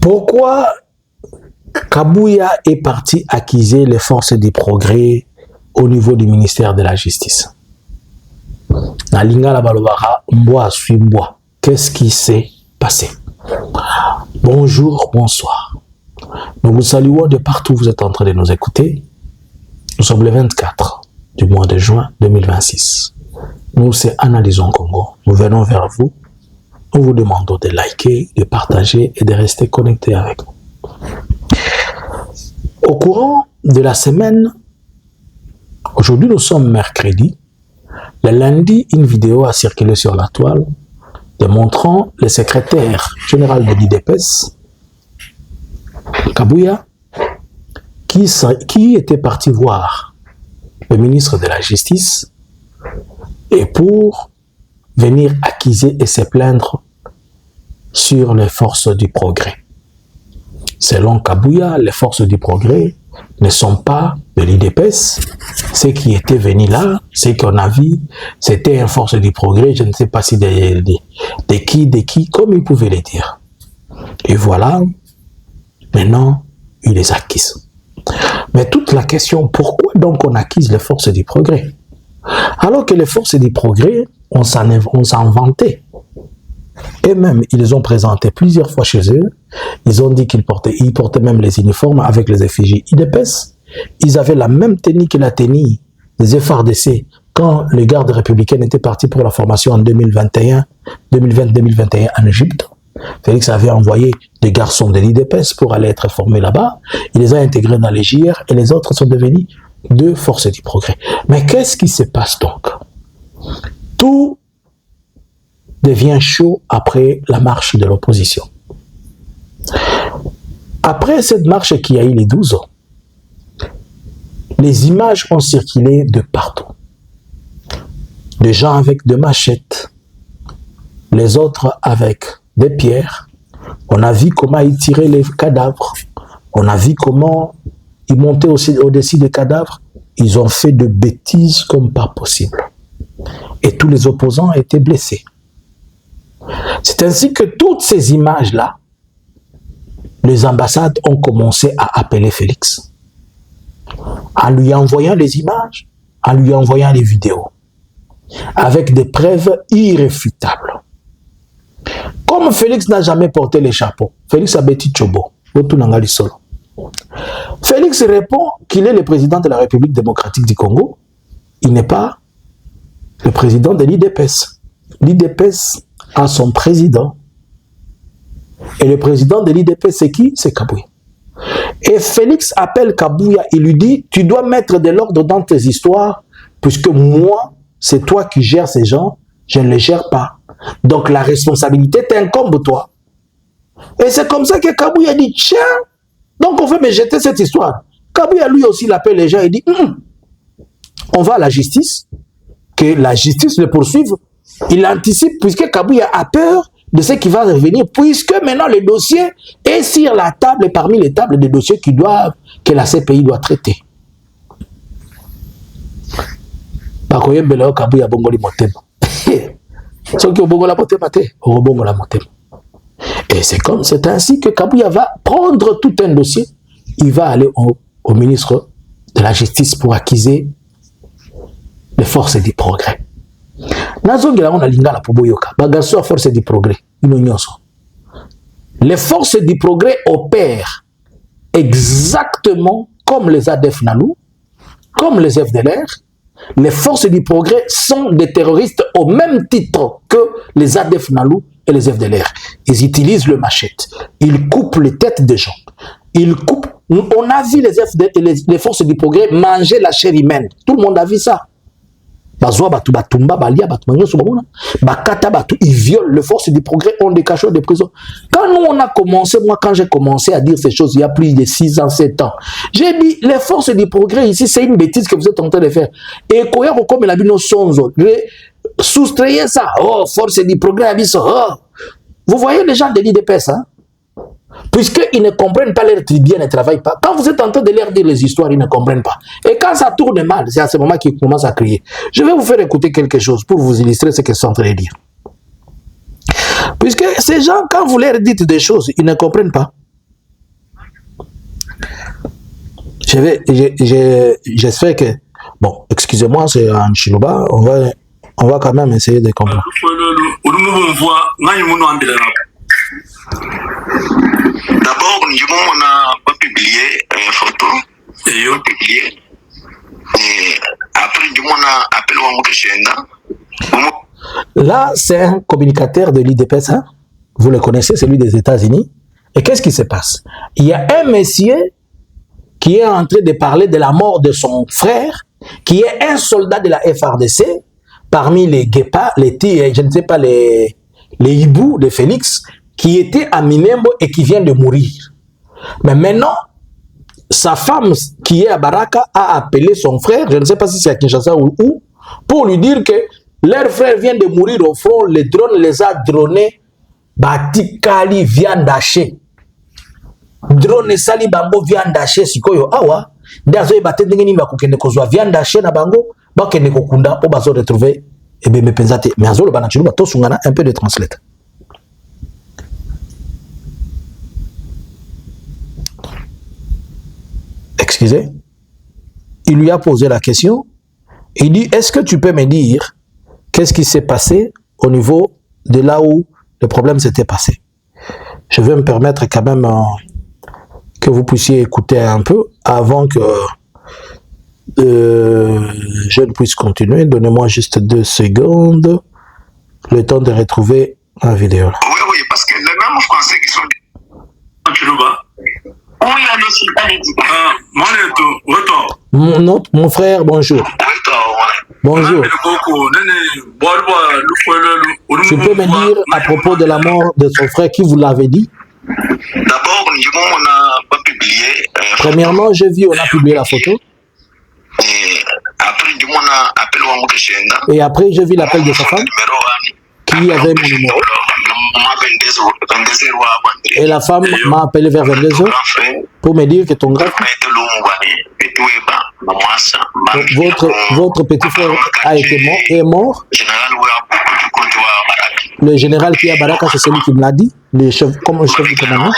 Pourquoi Kabuya est parti accuser les forces du progrès au niveau du ministère de la Justice? Qu'est-ce qui s'est passé? Bonjour, bonsoir. Nous vous saluons de partout où vous êtes en train de nous écouter. Nous sommes le 24 du mois de juin 2026. Nous, c'est Analysons Congo. Nous venons vers vous. Nous vous demandons de liker, de partager et de rester connectés avec nous. Au courant de la semaine, aujourd'hui nous sommes mercredi, le lundi, une vidéo a circulé sur la toile démontrant le secrétaire général de l'IDPS, Kabuya, qui était parti voir le ministre de la Justice et pour venir accuser et se plaindre sur les forces du progrès. Selon Kabuya, les forces du progrès ne sont pas de l'IDPS. Ceux qui étaient venus là, ceux qu'on a vu, c'était une force du progrès, je ne sais pas si de qui, comme ils pouvaient le dire. Et voilà, maintenant, ils les accusent. Mais toute la question, pourquoi donc on accuse les forces du progrès? Alors que les forces du progrès, on s'en vantait. Et même, ils ont présenté plusieurs fois chez eux. Ils ont dit qu'ils portaient même les uniformes avec les effigies IDPS. Ils avaient la même tenue que la tenue des FARDC quand les gardes républicains étaient partis pour la formation en 2020-2021 en Égypte. Félix avait envoyé des garçons de l'IDPS pour aller être formés là-bas. Il les a intégrés dans les JR et les autres sont devenus deux forces du progrès. Mais qu'est-ce qui se passe donc? Tout devient chaud après la marche de l'opposition. Après cette marche qui a eu les 12 ans, les images ont circulé de partout. Des gens avec des machettes, les autres avec des pierres. On a vu comment ils tiraient les cadavres. On a vu comment ils montaient aussi au-dessus des cadavres. Ils ont fait de bêtises comme pas possible. Et tous les opposants étaient blessés. C'est ainsi que toutes ces images-là, les ambassades ont commencé à appeler Félix. En lui envoyant les images, en lui envoyant les vidéos, avec des preuves irréfutables. Comme Félix n'a jamais porté les chapeaux, Félix a bêti Chobo, Félix répond qu'il est le président de la République démocratique du Congo. Il n'est pas le président de l'IDPS. L'IDPS a son président. Et le président de l'IDP, c'est qui? C'est Kabuya. Et Félix appelle Kabuya, il lui dit, tu dois mettre de l'ordre dans tes histoires, puisque moi, c'est toi qui gères ces gens, je ne les gère pas. Donc la responsabilité t'incombe toi. Et c'est comme ça que Kabuya dit, tiens, donc on veut me jeter cette histoire. Kabuya lui aussi il appelle les gens et dit, on va à la justice, que la justice le poursuive. Il anticipe puisque Kabuya a peur de ce qui va revenir, puisque maintenant le dossier est sur la table et parmi les tables des dossiers que la CPI doit traiter. Et c'est ainsi que Kabuya va prendre tout un dossier. Il va aller au ministre de la Justice pour accuser les forces du progrès. Les forces du progrès opèrent exactement comme les ADF Nalou, comme les FDLR. Les forces du progrès sont des terroristes au même titre que les ADF Nalou et les FDLR. Ils utilisent le machette, ils coupent les têtes des gens, ils coupent. On a vu les forces du progrès manger la chair humaine. Tout le monde a vu ça. Ils violent les forces du progrès, ont des cachots de prison. Quand nous on a commencé, quand j'ai commencé à dire ces choses il y a plus de 6 ans, 7 ans, j'ai dit les forces du progrès ici c'est une bêtise que vous êtes en train de faire. Et quand comme la bino sonzo, soustrayez ça. Oh, force du progrès, oh. Vous voyez les gens de l'IDPS, hein? Puisqu'ils ne comprennent pas leur tribunal, ils ne travaillent pas. Quand vous êtes en train de leur dire les histoires, ils ne comprennent pas. Et quand ça tourne mal, c'est à ce moment qu'ils commencent à crier. Je vais vous faire écouter quelque chose pour vous illustrer ce qu'ils sont en train de dire. Puisque ces gens, quand vous leur dites des choses, ils ne comprennent pas. J'espère que... Bon, excusez-moi, c'est un Chiloba. On va quand même essayer de comprendre. D'abord, on n'a pas publié une photo. Et on a publié. Et après, on a appelé Là, c'est un communicateur de l'IDPS. Hein? Vous le connaissez, celui des États-Unis. Et qu'est-ce qui se passe? Il y a un monsieur qui est en train de parler de la mort de son frère, qui est un soldat de la FRDC, parmi les Guépas, je ne sais pas, les hiboux de Félix, qui était à Minembwe et qui vient de mourir. Mais maintenant, sa femme qui est à Baraka a appelé son frère, je ne sais pas si c'est à Kinshasa ou où, pour lui dire que leur frère vient de mourir au front, le drone les a dronés, batikali viande hachée. Drone sali bango viande hachée sikoyo awa, ndazo e batende ngeni bakukende kozwa viande hachée na bango, bakende kokunda po bazo retrouver et bien me pensate. Mais azolo banachulu bato sungana un peu de translate. Excusez, il lui a posé la question. Il dit, est-ce que tu peux me dire qu'est-ce qui s'est passé au niveau de là où le problème s'était passé? Je vais me permettre quand même que vous puissiez écouter un peu avant que je ne puisse continuer. Donnez-moi juste 2 secondes, le temps de retrouver la vidéo. Là. Oui, parce que les mêmes Français qui sont mon frère, bonjour. Bonjour. Tu peux me dire à propos de la mort de son frère, qui vous l'avait dit? D'abord, on n'a pas publié. Premièrement, j'ai vu, on a publié la photo. Et après, j'ai vu l'appel de sa femme, qui avait mon numéro. Et la femme m'a appelé vers 22h pour me dire que ton grand frère, votre petit frère est mort. Le général qui est à Baraka, c'est celui qui me l'a dit, comme le chef du commandement.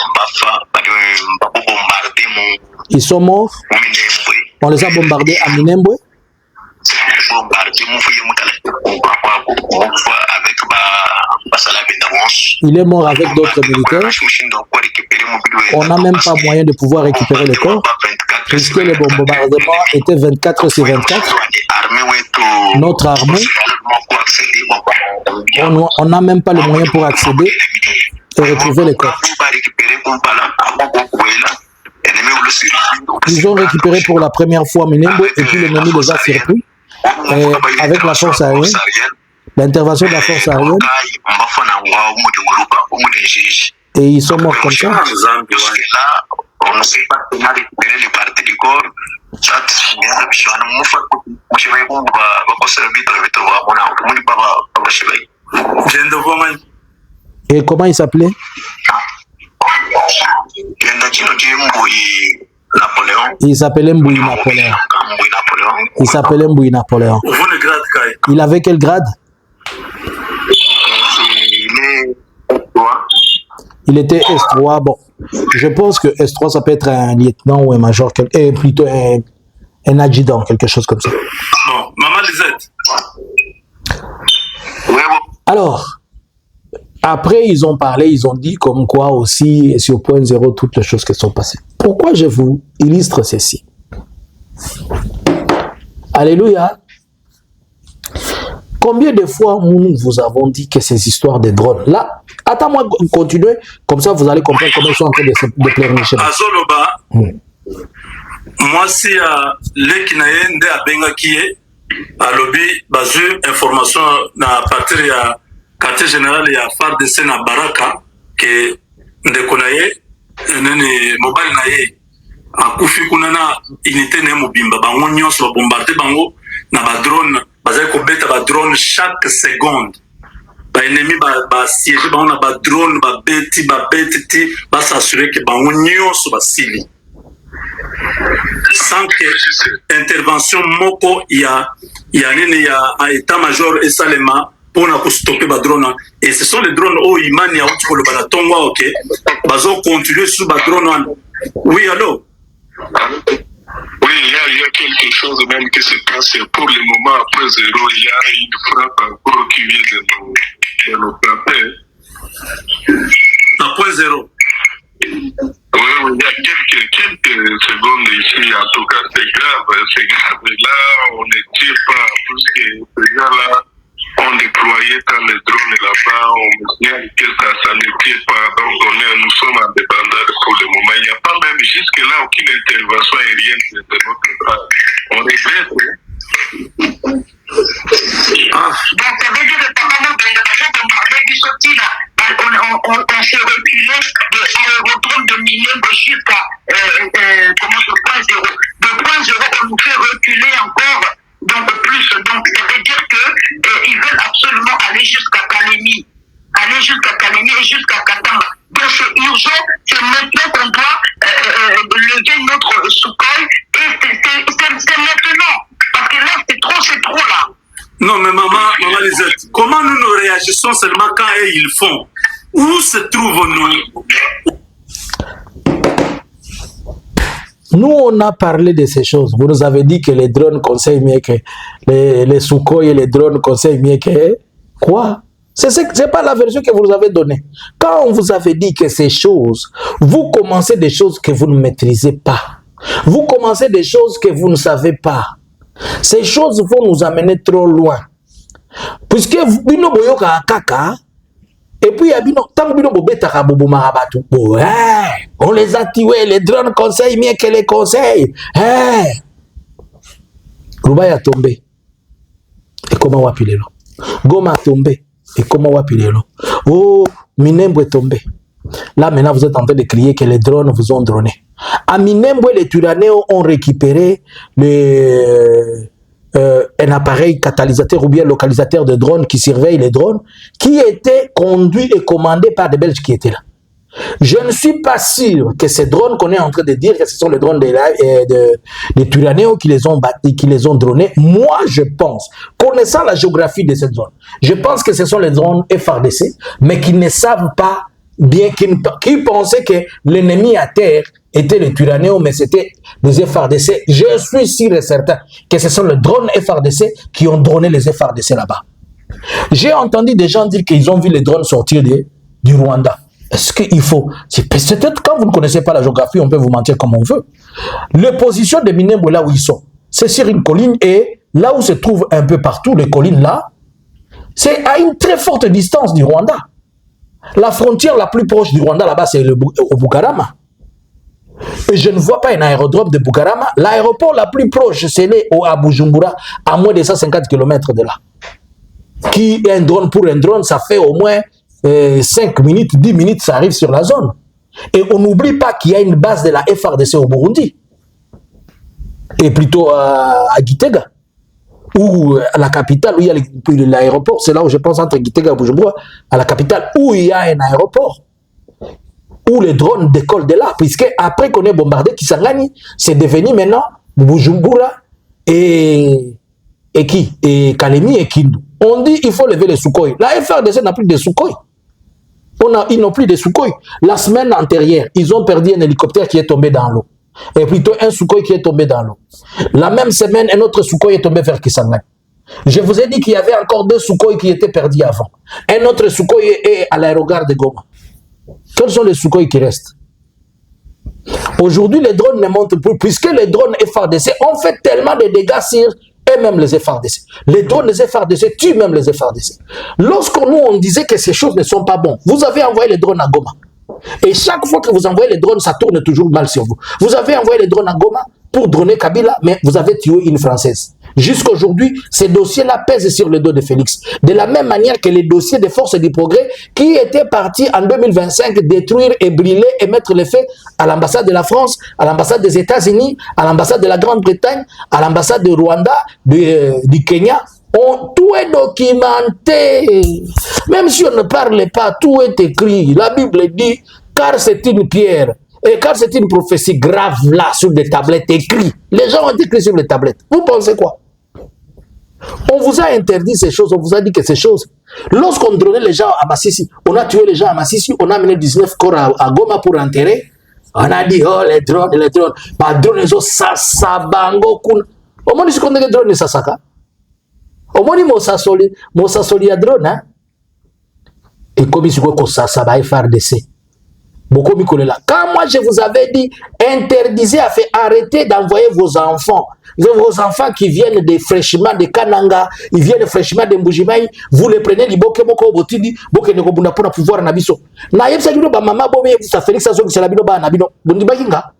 Ils sont morts. On les a bombardés à Minembwe. Il est mort avec d'autres militaires. On n'a même pas moyen de pouvoir récupérer le corps, puisque le bombardement était 24 sur 24. Notre armée, on n'a même pas le moyen pour accéder et retrouver le corps. Ils ont récupéré pour la première fois Minembwe et puis l'ennemi les a surpris. Et avec la force aérienne, l'intervention de la force aérienne, et ils sont morts comme ça. On ne sait pas comment récupérer les parties du corps. Et comment il s'appelait? Il s'appelait Mbouy Napoléon. Il s'appelait Mbouy Napoléon. Il avait quel grade? Il était S3. Bon, je pense que S3, ça peut être un lieutenant ou un major, plutôt un adjudant, quelque chose comme ça. Non, Maman Lisette. Alors, après, ils ont parlé, ils ont dit comme quoi aussi, sur point zéro, toutes les choses qui sont passées. Pourquoi je vous illustre ceci? Alléluia. Combien de fois nous vous avons dit que ces histoires de drones, là, attends-moi continuer, comme ça vous allez comprendre comment ils sont en train de pleurnicher. Moi, si l'équinaïen de Abenga qui est à lobby, basé information à partir de quartier général et à FARDC na Baraka, que ndekonaye, nene mobile naye, a Koufi Kunana, unité ne mobimba, bango nyonso ba bombarder bango na ba drone, bazali ko beta ba drone chaque seconde. Ba ennemi ba siège bango na ba drone, ba beti ba s'assurer que bango nyonso ba sili. Sans que intervention moko ya état-major et salema pour na stopper ba drone. Et ce sont les drones au imani ya uti le balatongo, ok, bazo continuer sur ba drone. Oui, allô. Oui, il y a quelque chose même qui se passe pour le moment après 0. Il y a une frappe encore qui vient de nos frapper. Après 0. Oui, il y a quelques secondes ici. En tout cas, c'est grave. C'est grave. Là, on ne tire pas. Parce que ces gars-là ont déployé quand les drones là-bas. On me signale que ça ne tire pas. Donc, nous sommes en débandade pour le moment. Il n'y a pas même jusque-là aucune intervention aérienne de notre part. On regrette. Donc, ça veut dire que pendant qu'on parlait du sorti là, on s'est reculé de l'aérodrome de Minembwe jusqu'à point 0. De point 0, on nous fait reculer encore, donc plus. Donc, ça veut dire qu'ils veulent absolument aller jusqu'à Kalemi. Aller jusqu'à Kalemi et jusqu'à Katanga. Donc, c'est urgent, c'est maintenant qu'on doit lever notre Sukhoi. Et c'est maintenant. Parce que là, c'est trop là. Non, mais maman Lisette, comment nous réagissons seulement quand ils font? Où se trouvent-nous? Nous, on a parlé de ces choses. Vous nous avez dit que les drones conseillent mieux que les Sukhoi et les drones conseillent mieux que quoi? C'est pas la version que vous nous avez donnée. Quand on vous avait dit que ces choses, vous commencez des choses que vous ne maîtrisez pas. Vous commencez des choses que vous ne savez pas. Ces choses vont nous amener trop loin. Puisque bino boyoka kaka, et puis tant bino bobetaka bobo marabatu. On les a tués, les drones conseillent mieux que les conseils. Roubaix a tombé. Et comment wapilelo? Goma a tombé. Et comment wapilelo? Oh, Minembwe est tombé. Là, maintenant, vous êtes en train de crier que les drones vous ont droné. À Minembwe, les Turanéos ont récupéré un appareil catalysateur ou bien localisateur de drones qui surveille les drones, qui était conduit et commandé par des Belges qui étaient là. Je ne suis pas sûr que ces drones qu'on est en train de dire que ce sont les drones des Turanéos qui les ont battus, qui les ont dronés. Moi, je pense, connaissant la géographie de cette zone, je pense que ce sont les drones FARDC, mais qui ne savent pas bien, qui pensaient que l'ennemi à terre était les Turanéos, mais c'était des FARDC. Je suis sûr et certain que ce sont les drones FARDC qui ont droné les FARDC là-bas. J'ai entendu des gens dire qu'ils ont vu les drones sortir du Rwanda. Est-ce qu'il faut... C'est peut-être quand vous ne connaissez pas la géographie, on peut vous mentir comme on veut. Les positions de Minembwe, là où ils sont, c'est sur une colline et là où se trouvent un peu partout les collines là, c'est à une très forte distance du Rwanda. La frontière la plus proche du Rwanda là-bas, c'est au Bugarama. Et je ne vois pas un aérodrome de Bugarama. L'aéroport la plus proche, c'est à Bujumbura, à moins de 150 km de là. Qui est un drone pour un drone, ça fait au moins 5 minutes, 10 minutes, ça arrive sur la zone. Et on n'oublie pas qu'il y a une base de la FARDC au Burundi. Et plutôt à Gitega. Ou à la capitale, où il y a l'aéroport, c'est là où je pense entre Gitega et Bujumbura, à la capitale, où il y a un aéroport. Où les drones décollent de là. Puisque après qu'on ait bombardé Kisangani, c'est devenu maintenant Bujumbura et Kalemi et Kindu. On dit qu'il faut lever les Sukhoi. La FARDC n'a plus de Sukhoi. Ils n'ont plus de Sukhoi. La semaine antérieure, ils ont perdu un hélicoptère qui est tombé dans l'eau. Et plutôt un Sukhoi qui est tombé dans l'eau. La même semaine, un autre Sukhoi est tombé vers Kisangani. Je vous ai dit qu'il y avait encore 2 Sukhoi qui étaient perdus avant. Un autre Sukhoi est à l'aérogare de Goma. Quels sont les Sukhoi qui restent? Aujourd'hui, les drones ne montent plus, puisque les drones FARDC ont fait tellement de dégâts sur eux-mêmes les FARDC. Les drones des FARDC tuent même les FARDC. Lorsque nous, on disait que ces choses ne sont pas bonnes, vous avez envoyé les drones à Goma. Et chaque fois que vous envoyez les drones, ça tourne toujours mal sur vous. Vous avez envoyé les drones à Goma pour droner Kabila, mais vous avez tué une Française. Jusqu'à aujourd'hui, ces dossiers-là pèsent sur le dos de Félix. De la même manière que les dossiers des forces du progrès qui étaient partis en 2025 détruire et brûler et mettre les faits à l'ambassade de la France, à l'ambassade des États-Unis, à l'ambassade de la Grande-Bretagne, à l'ambassade de Rwanda, du Kenya. Tout est documenté. Même si on ne parle pas, tout est écrit. La Bible dit, car c'est une pierre. Et car c'est une prophétie grave là sur des tablettes écrites. Les gens ont écrit sur les tablettes. Vous pensez quoi? On vous a interdit ces choses, on vous a dit que ces choses. Lorsqu'on donnait les gens à Massissi, on a tué les gens à Massissi, on a amené 19 corps à Goma pour enterrer. On a dit, oh, les drones. Pas drone, ça bango kun. Au moins, ce qu'on a des drones, ça saka. Au moins, mon sasoli à drone, hein. Et comme il se voit que ça va FRDC. Beaucoup m'y connaissent là. Quand moi, je vous avais dit, interdisez à faire arrêter d'envoyer vos enfants. Vos enfants qui viennent des fraîchement de Kananga, ils viennent fraîchement de Mbujimaï, vous les prenez, les boke moko botini, boke neko buna pour pouvoir nabiso. Na yebsa julo ba mama bobe ça Félix Sazo qui c'est labino ba nabino. Bondi bakinga.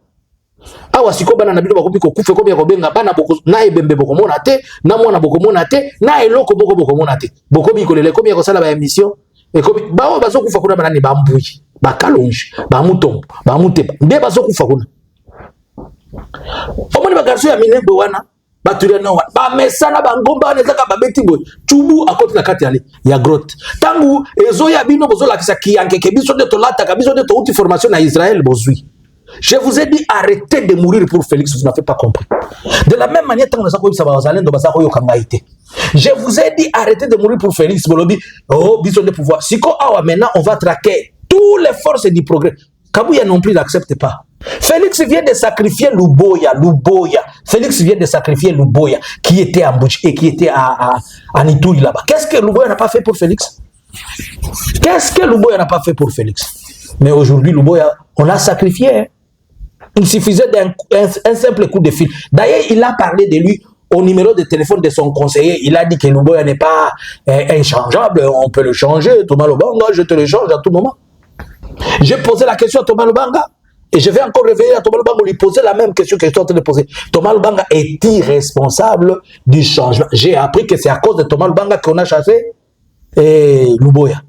Awa siko bana nabino ba kopiko kufe ko ko benga bana boko na ebembe boko mona te, na mwana boko mona te, na eloko boko mona te. Boko mi kolele ko mi ko sala ba émission et ko ba bazo kufa kuna banani ba mbuyi, ba kalonge, ba mutombo, ba mutepa. Nde bazo kufa kuna. Omoni ba garçon ya minembo wana batule no wana ba mesana ba ngomba wana ezaka ba beti boy chubu akoti na kati ya grotte tangu ezo ya bino bozo la kisa kiyanke ke biso de tolata ka biso de to outil formation na Israël bozui. Je vous ai dit arrêtez de mourir pour Félix, vous n'avez pas compris. De la même manière tangu nasako bisa ba wazalendo basako yo kangaite. Je vous ai dit arrêtez de mourir pour Félix bolobi oh biso de pouvoir. Siko awa maintenant on va traquer tous les forces du progrès. Kabouya non plus n'accepte pas. Félix vient de sacrifier Luboya. Félix vient de sacrifier Luboya, qui était à Mbouch et qui était à Nitouille là-bas. Qu'est-ce que Luboya n'a pas fait pour Félix? Qu'est-ce que Luboya n'a pas fait pour Félix? Mais aujourd'hui, Luboya, on l'a sacrifié. Hein. Il suffisait d'un simple coup de fil. D'ailleurs, il a parlé de lui au numéro de téléphone de son conseiller. Il a dit que Luboya n'est pas inchangeable, on peut le changer. Thomas Lobanga, je te le change à tout moment. J'ai posé la question à Thomas Lobanga. Et je vais encore revenir à Thomas Lobanga lui poser la même question que je suis en train de poser. Thomas Lobanga est irresponsable du changement. J'ai appris que c'est à cause de Thomas Lobanga qu'on a chassé Luboya.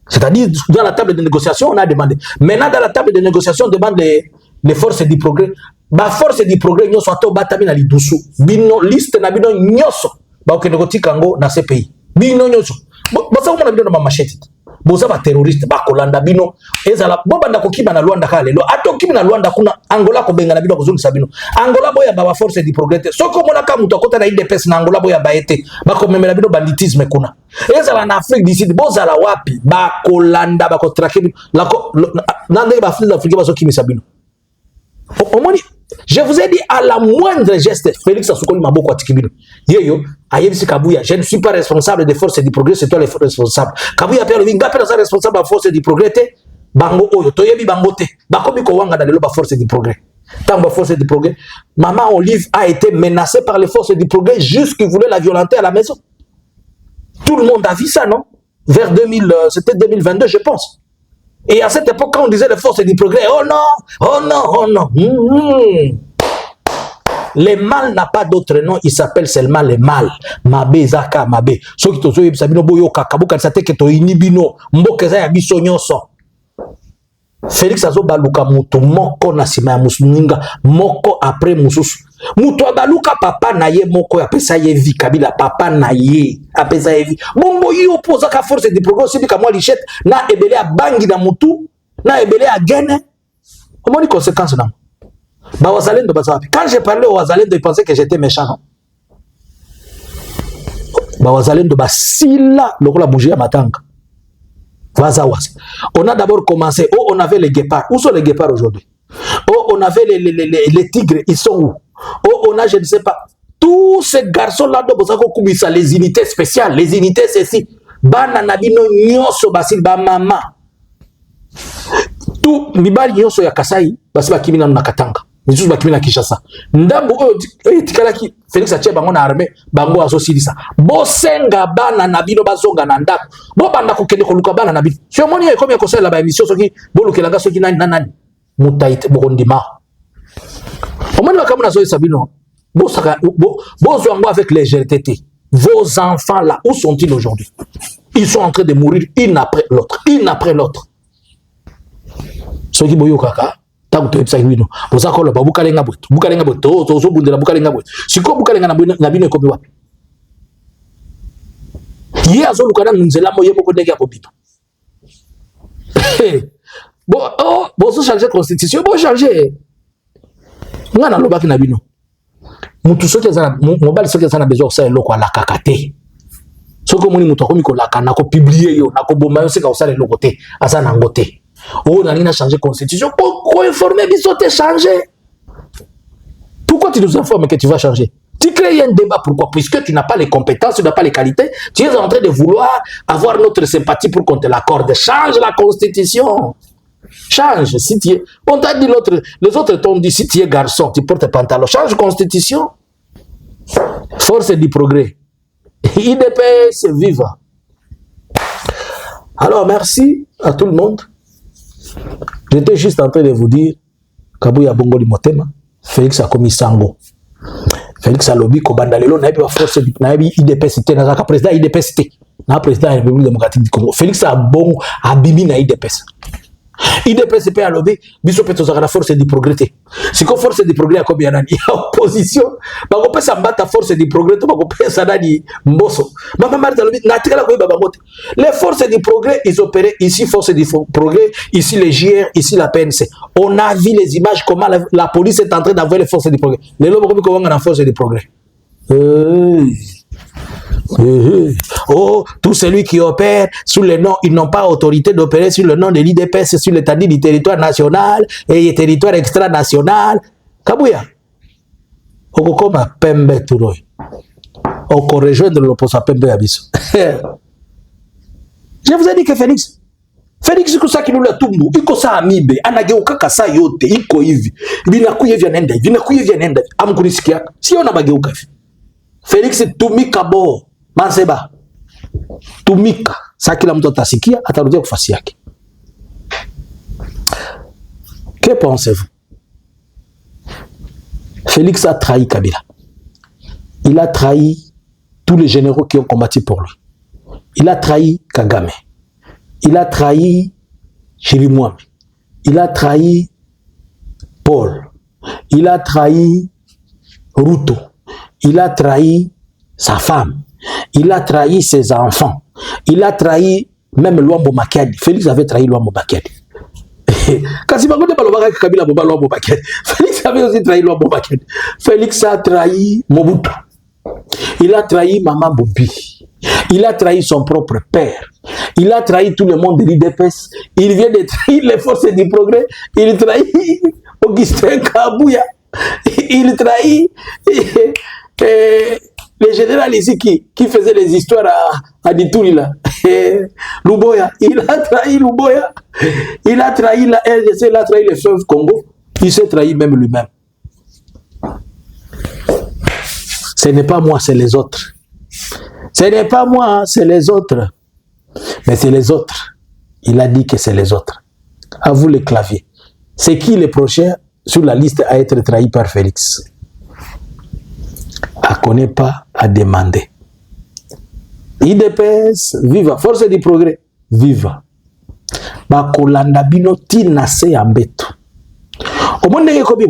C'est-à-dire, dans la table de négociation, on a demandé. Maintenant, dans la table de négociation, on demande les forces du progrès. La force du progrès, nous sommes au batami na lidusu. Bino liste na bino nyoso. Ba ok négoti kango na ces pays. Bino nyoso. Basa ko na bino na machete. Boza ba terroriste ba kolanda bino ezala boba ndako kiba na Luanda kale lo ato kiba na Luanda kuna Angola ko benga na bino kozungi sabino Angola boya ba force du progrès soko mona ka muto akota na IDPS na Angola boya ba ete ba ko memela bino banditisme kuna ezala na Afrique du Sud boza la wapi ba kolanda ba ko traquer la ko nande ba Afrique ba so kimi sabino omoni. Je vous ai dit à la moindre geste, Félix Asukoli Maboko Atikibino. Yeyo, Ayebisi Kabouya, je ne suis pas responsable des forces du progrès, c'est toi le responsable. Kabouya Père Vinga, personne responsable des forces du progrès, Bango Oyo, Toyebi Bangote, Bakobi Kowanga dans le forces du progrès. Tant que forces du progrès, Maman Olive a été menacée par les forces du progrès jusqu'ils voulaient la violenter à la maison. Tout le monde a vu ça, non? Vers c'était 2022, je pense. Et à cette époque, quand on disait les forces du progrès, oh non, oh non, oh non. Le mal n'a pas d'autre nom, il s'appelle seulement le mal. Mabe zaka mabe. So ki tozo yebisa bino boyo kakabuka sate ke to inibino mboke za ya biso nyonso. Félix Azo baluka mutu moko na sima ya musuninga moko après mususu. Mutu abaluka papa na ye moko apesa ye vi Kabila papa na ye apesa ye vi. Bombo yi opoza ka force du progrès sibi ka moi lichette na ebele a bangi na mutu na ebele a gene. Comment les conséquences là? Bah Wazalendo bazawapi. Quand j'ai parlé au Wazalendo, ils pensaient que j'étais méchant. Non? Bah Wazalendo basila lokola bougie à matanga. On a d'abord commencé. Oh, on avait les guépards. Où sont les guépards aujourd'hui? Oh, on avait les tigres. Ils sont où? Oh, on a, je ne sais pas. Tous ces garçons-là, les unités spéciales, les unités ceci. Banana bino nyoso basil ba mama. Tout mibali nyoso ya Kasai basiba kimina na Katanga. Nisusu ba kimina Kinshasa. Ndambo tikalaki Félix Ache bango na armée bango azosilisa. Bosenga bana na bino bazonga na ndako. Bo banda ko kende ko luka bana na bino. Sio moni e komi ko sala ba émission soki bolukelanga soki nani mutaite bokondima. Omoni bakamuna zo sabino. Bozwango avec légèreté. Vos enfants là, où sont-ils aujourd'hui? Ils sont en train de mourir une après l'autre, une après l'autre. Ce qui boyo kaka, tant que tu es saïno, vous avez le babukalenga bout, bukalenga bout, tozo bundela bukalenga bout. Si ko bukalenga na bino ko biwa. Hier azo lukana nzela moye moko ndenge ya kopito. Bon so changer constitution, bon changer. Ngana lobaki na bino. Mutu soki azana mobile soki azana besoin ça eloko ala kakate. Soko moni mutu akomi ko laka na ko publier yo na ko bomba yo seka osala eloko te azana ngote. Oh, on a changé la constitution. Pourquoi informer Bissot est changé? Pourquoi tu nous informes que tu vas changer? Tu crées un débat, pourquoi? Puisque tu n'as pas les compétences, tu n'as pas les qualités, tu es en train de vouloir avoir notre sympathie pour qu'on te l'accorde. Change la constitution. Change. Si tu es... On t'a dit les autres t'ont dit, si tu es garçon, tu portes pantalon. Change la constitution. Force du progrès. IDPS, vive. Alors, merci à tout le monde. J'étais juste en train de vous dire, Kabouya Bongoli Motema, Félix a commis sango. Félix a lobby, Kobandalelo, n'a pas force du IDPS, n'a pas président IDPS, n'a pas président de la République démocratique du Congo. Félix a bon, a bimi na IDPS. IDPS peut à lobby, biso peut la force du progrès. Si qu'on force du progrès à combien d'années? Il y a opposition. Bah on peut s'abattre à force du progrès, on peut s'adani mbosso. Les forces du progrès, ils opéraient ici, force du progrès, ici les JR, ici la PNC. On a vu les images, comment la police est en train d'avoir les forces du progrès. Les lobes, comment on a la force du progrès? Oh, tous celui qui opère sous le nom, ils n'ont pas autorité d'opérer sur le nom de l'IDPS, sur l'étendue du territoire national et territoire extra-national. Kabouya, on comme à Pembe Touroy. On rejoindre l'opposant Pembe Abisso. Je vous ai dit que Félix, c'est ça qui nous l'a tout mou. Il ko sa amibe, anage ukaka sa yote, iko hivi. Vinakuye vyanenda, amkurisikia. Si on a bageuka hivi. Félix tumika bo. Manseba, tumika, sa kila mtu atasikia, atarudia kufasi yake. Que pensez-vous? Félix a trahi Kabila. Il a trahi tous les généraux qui ont combattu pour lui. Il a trahi Kagame. Il a trahi Chirimwami. Il a trahi Paul. Il a trahi Ruto. Il a trahi sa femme. Il a trahi ses enfants. Il a trahi même Luambo Makedi. Félix avait trahi Luambo Makedi. Félix avait aussi trahi Luambo Makedi. Félix a trahi Mobutu. Il a trahi Maman Bobi. Il a trahi son propre père. Il a trahi tout le monde de l'IDPS. Il vient de trahir les forces du progrès. Il trahit Augustin Kabouya. Il trahit... les généraux ici qui faisaient les histoires à Dituri là. Luboya, il a trahi Luboya. Il a trahi la RDC, il a trahi les fleuves Congo. Il s'est trahi même lui-même. Ce n'est pas moi, c'est les autres. Ce n'est pas moi, c'est les autres. Mais c'est les autres. Il a dit que c'est les autres. À vous les claviers. C'est qui le prochain sur la liste à être trahi par Félix? À connaît pas, à demander. IDPS, viva. Force du progrès, viva. Bakolanda bino tinase ambeto. Au monde n'est pas bien.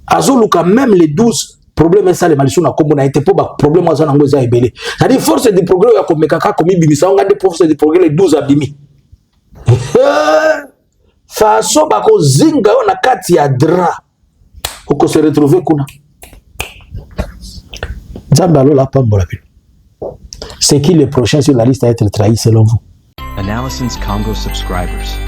Azoluka même les 12 problèmes ça les maladies na kombo na été pas problème à zana ngoza ebele. C'est-à-dire force du progrès ya komekaka komi bimisa on garde force du progrès les 12 abimi. Façon bako zinga on a kati ya dra. Oko se retrouver kuna. C'est qui le prochain sur la liste à être trahi selon vous? Analysins Congo subscribers.